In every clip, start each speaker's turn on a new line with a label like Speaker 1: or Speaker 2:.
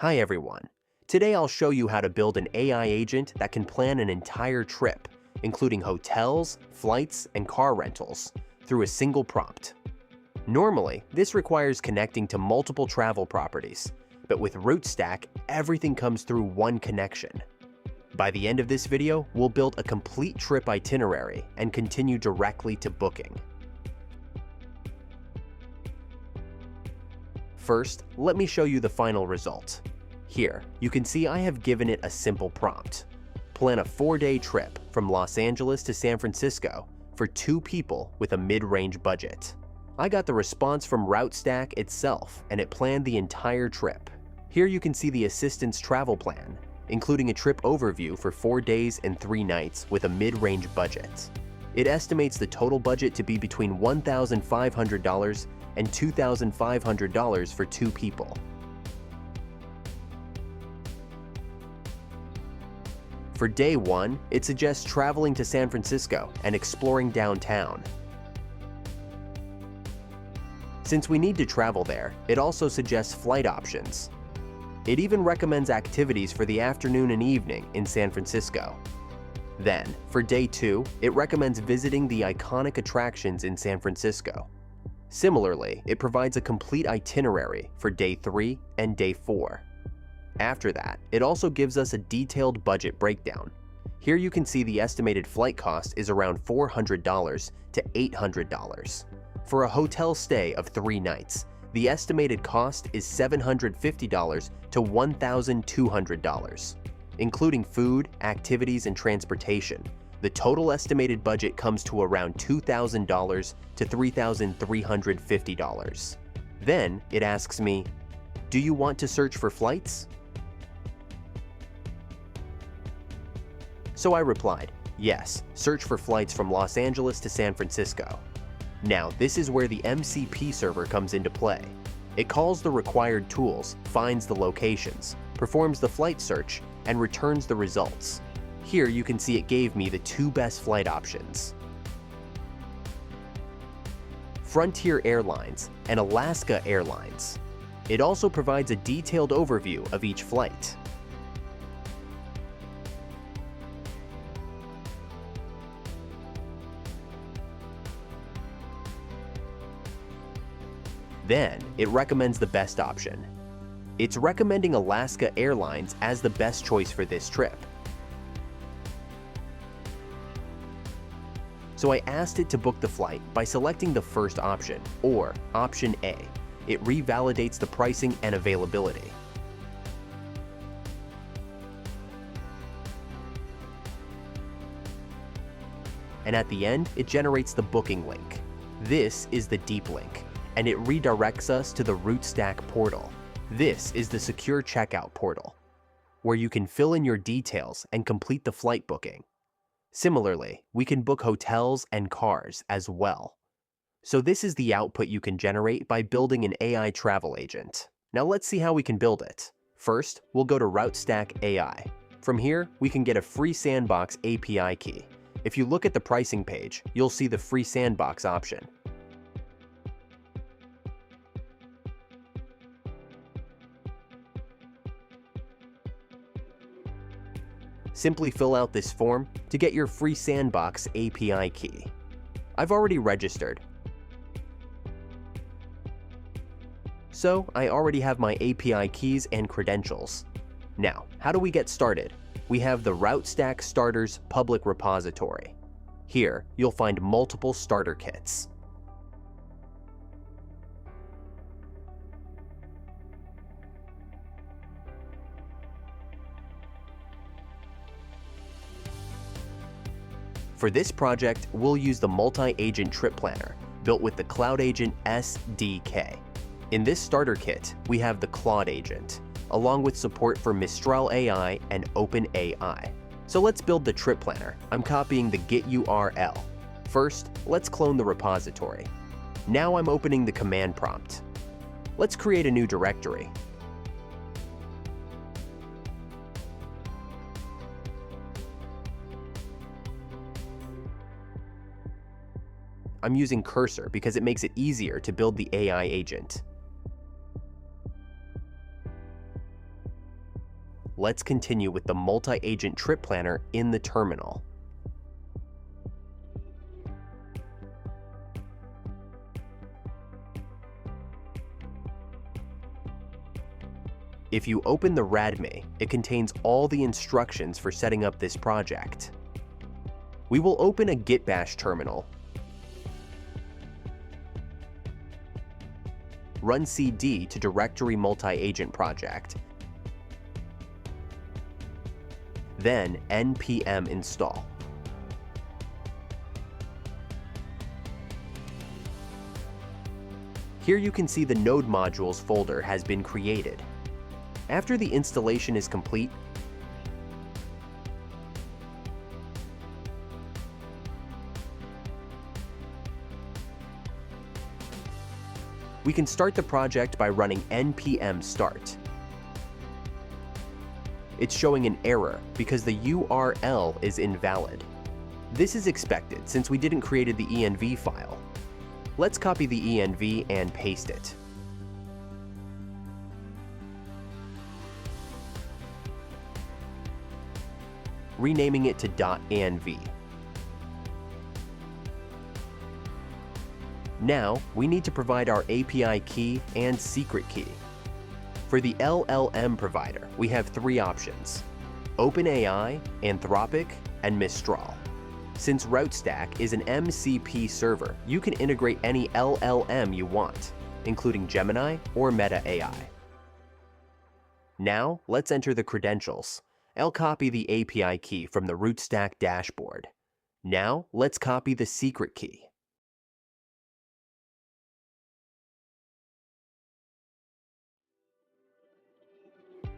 Speaker 1: Hi everyone. Today I'll show you how to build an AI agent that can plan an entire trip, including hotels, flights, and car rentals, through a single prompt. Normally, this requires connecting to multiple travel properties, but with RouteStack, everything comes through one connection. By the end of this video, we'll build a complete trip itinerary and continue directly to booking. First, let me show you the final result. Here, you can see I have given it a simple prompt. Plan a 4-day trip from Los Angeles to San Francisco for 2 people with a mid-range budget. I got the response from RouteStack itself, and it planned the entire trip. Here you can see the assistant's travel plan, including a trip overview for 4 days and 3 nights with a mid-range budget. It estimates the total budget to be between $1,500 and $2,500 for 2 people. For day 1, it suggests traveling to San Francisco and exploring downtown. Since we need to travel there, it also suggests flight options. It even recommends activities for the afternoon and evening in San Francisco. Then, for day 2, it recommends visiting the iconic attractions in San Francisco. Similarly, it provides a complete itinerary for day 3 and day 4. After that, it also gives us a detailed budget breakdown. Here you can see the estimated flight cost is around $400 to $800. For a hotel stay of 3 nights, the estimated cost is $750 to $1,200. Including food, activities, and transportation, the total estimated budget comes to around $2,000 to $3,350. Then it asks me, do you want to search for flights? So I replied, yes, search for flights from Los Angeles to San Francisco. Now this is where the MCP server comes into play. It calls the required tools, finds the locations, performs the flight search, and returns the results. Here you can see it gave me the 2 best flight options: Frontier Airlines and Alaska Airlines. It also provides a detailed overview of each flight. Then, it recommends the best option. It's recommending Alaska Airlines as the best choice for this trip. So I asked it to book the flight by selecting the first option, or option A. It revalidates the pricing and availability. And at the end, it generates the booking link. This is the deep link, and it redirects us to the RouteStack portal. This is the secure checkout portal, where you can fill in your details and complete the flight booking. Similarly, we can book hotels and cars as well. So this is the output you can generate by building an AI travel agent. Now let's see how we can build it. First, we'll go to RouteStack.ai. From here, we can get a free sandbox API key. If you look at the pricing page, you'll see the free sandbox option. Simply fill out this form to get your free sandbox API key. I've already registered, so I already have my API keys and credentials. Now, how do we get started? We have the RouteStack Starters public repository. Here, you'll find multiple starter kits. For this project, we'll use the multi-agent trip planner built with the Cloud Agent SDK. In this starter kit, we have the Claude agent, along with support for Mistral AI and OpenAI. So let's build the trip planner. I'm copying the Git URL. First, let's clone the repository. Now I'm opening the command prompt. Let's create a new directory. I'm using Cursor because it makes it easier to build the AI agent. let's continue with the multi-agent trip planner in the terminal. If you open the RADME, it contains all the instructions for setting up this project. We will open a Git Bash terminal, run cd to directory multi-agent project, then npm install. Here you can see the Node Modules folder has been created. After the installation is complete, we can start the project by running npm start. It's showing an error because the URL is invalid. This is expected since we didn't create the env file. Let's copy the env and paste it. Renaming it to .env. Now, we need to provide our API key and secret key. For the LLM provider, we have three options: OpenAI, Anthropic, and Mistral. Since RouteStack is an MCP server, you can integrate any LLM you want, including Gemini or Meta AI. Now, let's enter the credentials. I'll copy the API key from the RouteStack dashboard. Now, let's copy the secret key.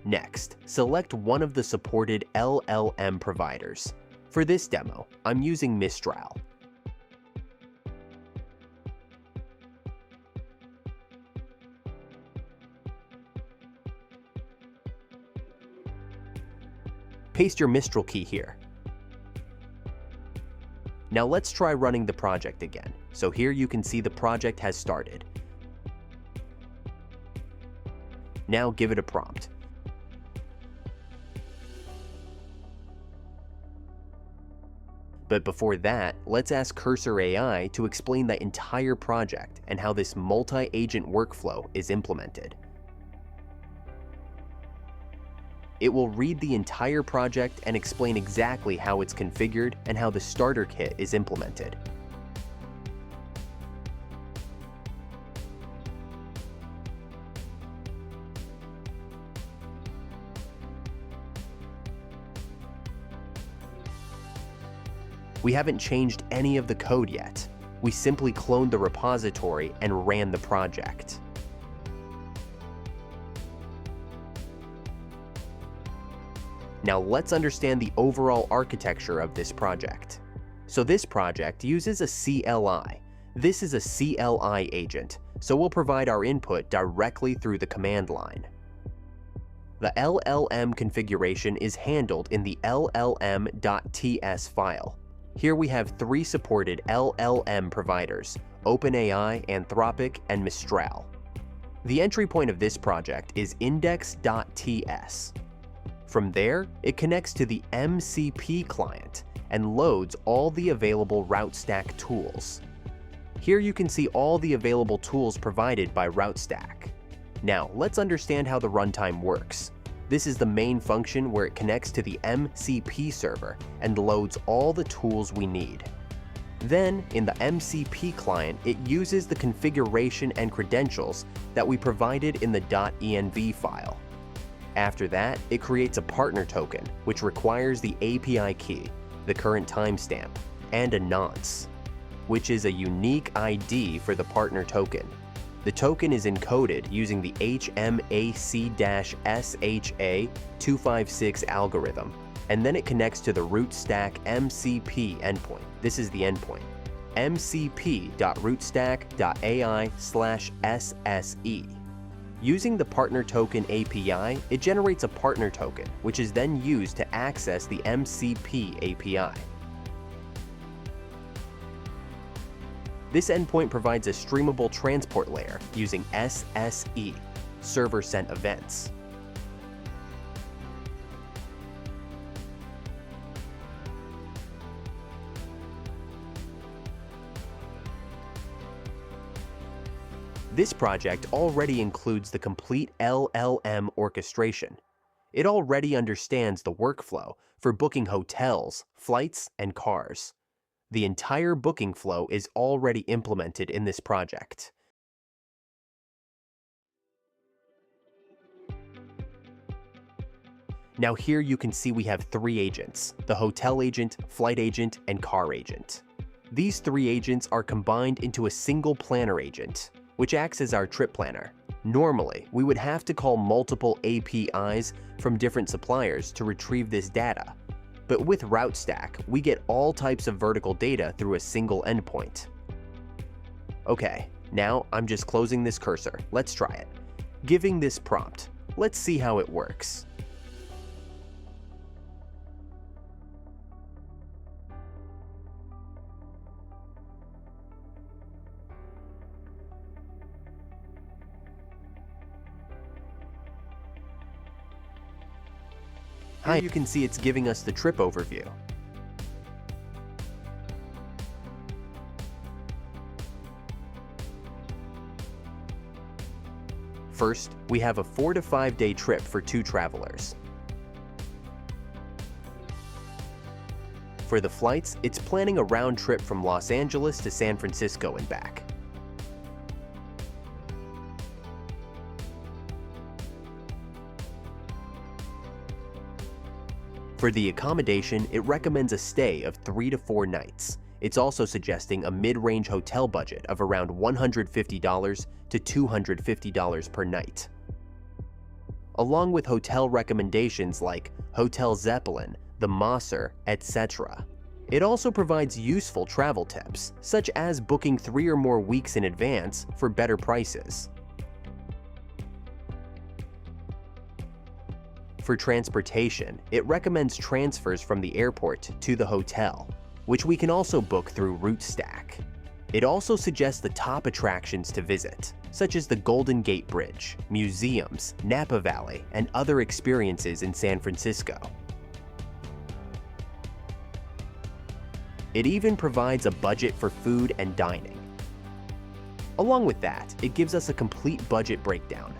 Speaker 1: Next, select one of the supported LLM providers. For this demo, I'm using Mistral. Paste your Mistral key here. Now let's try running the project again. So here you can see the project has started. Now give it a prompt. But before that, let's ask Cursor AI to explain the entire project and how this multi-agent workflow is implemented. It will read the entire project and explain exactly how it's configured and how the starter kit is implemented. We haven't changed any of the code yet. We simply cloned the repository and ran the project. Now let's understand the overall architecture of this project. So this project uses a CLI. This is a CLI agent, so we'll provide our input directly through the command line. The LLM configuration is handled in the llm.ts file. Here we have three supported LLM providers: OpenAI, Anthropic, and Mistral. The entry point of this project is index.ts. From there, it connects to the MCP client and loads all the available RouteStack tools. Here you can see all the available tools provided by RouteStack. Now, let's understand how the runtime works. This is the main function where it connects to the MCP server and loads all the tools we need. Then, in the MCP client, it uses the configuration and credentials that we provided in the .env file. After that, it creates a partner token, which requires the API key, the current timestamp, and a nonce, which is a unique ID for the partner token. The token is encoded using the HMAC-SHA-256 algorithm, and then it connects to the RouteStack MCP endpoint. This is the endpoint: mcp.routestack.ai/sse. Using the partner token API, it generates a partner token, which is then used to access the MCP API. This endpoint provides a streamable transport layer using SSE, server sent events. This project already includes the complete LLM orchestration. It already understands the workflow for booking hotels, flights, and cars. The entire booking flow is already implemented in this project. Now here you can see we have 3 agents: the hotel agent, flight agent, and car agent. These 3 agents are combined into a single planner agent, which acts as our trip planner. Normally, we would have to call multiple APIs from different suppliers to retrieve this data. But with RouteStack, we get all types of vertical data through a single endpoint. Okay, now I'm just closing this cursor. Let's try it. Giving this prompt. Let's see how it works. Here you can see it's giving us the trip overview. First, we have a 4 to 5 day trip for 2 travelers. For the flights, it's planning a round trip from Los Angeles to San Francisco and back. For the accommodation, it recommends a stay of 3 to 4 nights. It's also suggesting a mid-range hotel budget of around $150 to $250 per night. Along with hotel recommendations like Hotel Zeppelin, the Mosser, etc. It also provides useful travel tips, such as booking 3 or more weeks in advance for better prices. For transportation, it recommends transfers from the airport to the hotel, which we can also book through RouteStack. It also suggests the top attractions to visit, such as the Golden Gate Bridge, museums, Napa Valley, and other experiences in San Francisco. It even provides a budget for food and dining. Along with that, it gives us a complete budget breakdown.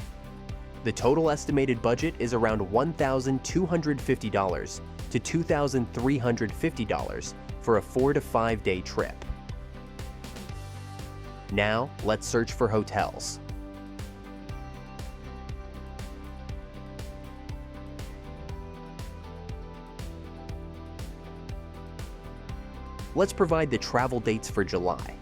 Speaker 1: The total estimated budget is around $1,250 to $2,350 for a 4 to 5 day trip. Now, let's search for hotels. Let's provide the travel dates for July.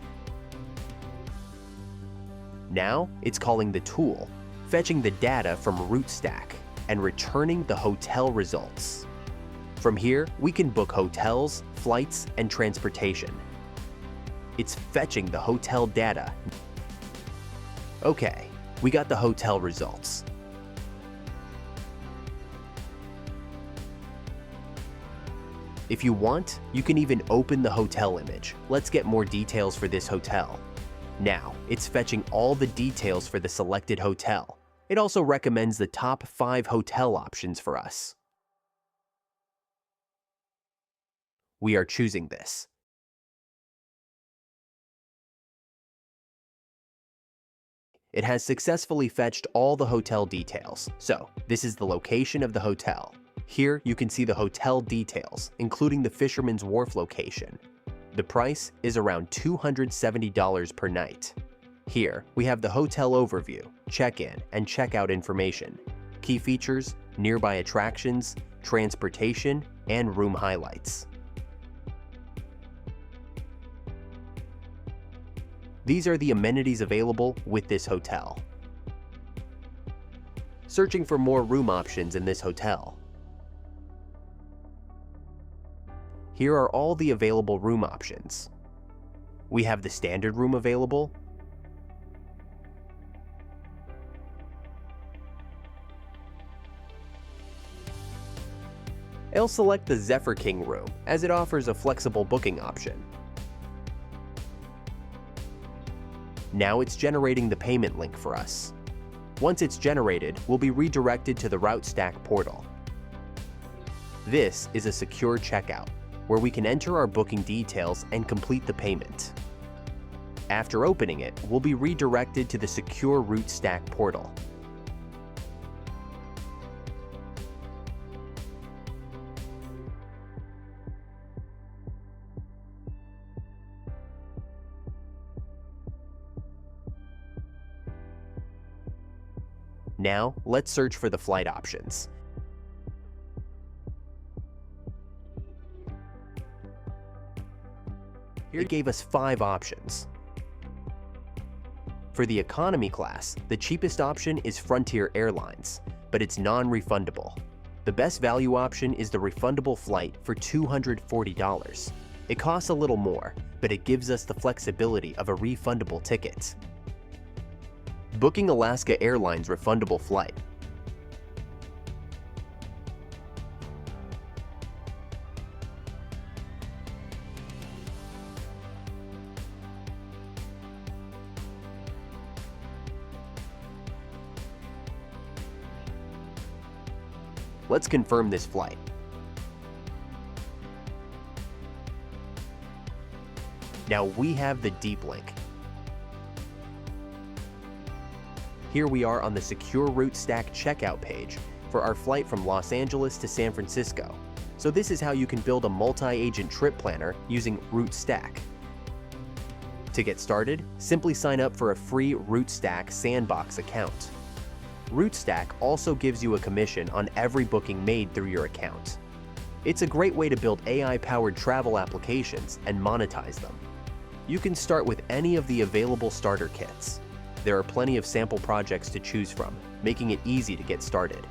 Speaker 1: Now, it's calling the tool, fetching the data from RouteStack, and returning the hotel results. From here, we can book hotels, flights, and transportation. It's fetching the hotel data. Okay, we got the hotel results. If you want, you can even open the hotel image. Let's get more details for this hotel. Now, it's fetching all the details for the selected hotel. It also recommends the top 5 hotel options for us. We are choosing this. It has successfully fetched all the hotel details. So, this is the location of the hotel. Here you can see the hotel details, including the Fisherman's Wharf location. The price is around $270 per night. Here, we have the hotel overview, check-in, and check-out information, key features, nearby attractions, transportation, and room highlights. These are the amenities available with this hotel. Searching for more room options in this hotel. Here are all the available room options. We have the standard room available, I'll select the Zephyr King room as it offers a flexible booking option. Now it's generating the payment link for us. Once it's generated, we'll be redirected to the RouteStack portal. This is a secure checkout, where we can enter our booking details and complete the payment. After opening it, we'll be redirected to the secure RouteStack portal. Now, let's search for the flight options. Here it gave us 5 options. For the economy class, the cheapest option is Frontier Airlines, but it's non-refundable. The best value option is the refundable flight for $240. It costs a little more, but it gives us the flexibility of a refundable ticket. Booking Alaska Airlines refundable flight. Let's confirm this flight. Now we have the deep link. Here we are on the secure RouteStack checkout page for our flight from Los Angeles to San Francisco. So this is how you can build a multi-agent trip planner using RouteStack. To get started, simply sign up for a free RouteStack Sandbox account. RouteStack also gives you a commission on every booking made through your account. It's a great way to build AI-powered travel applications and monetize them. You can start with any of the available starter kits. There are plenty of sample projects to choose from, making it easy to get started.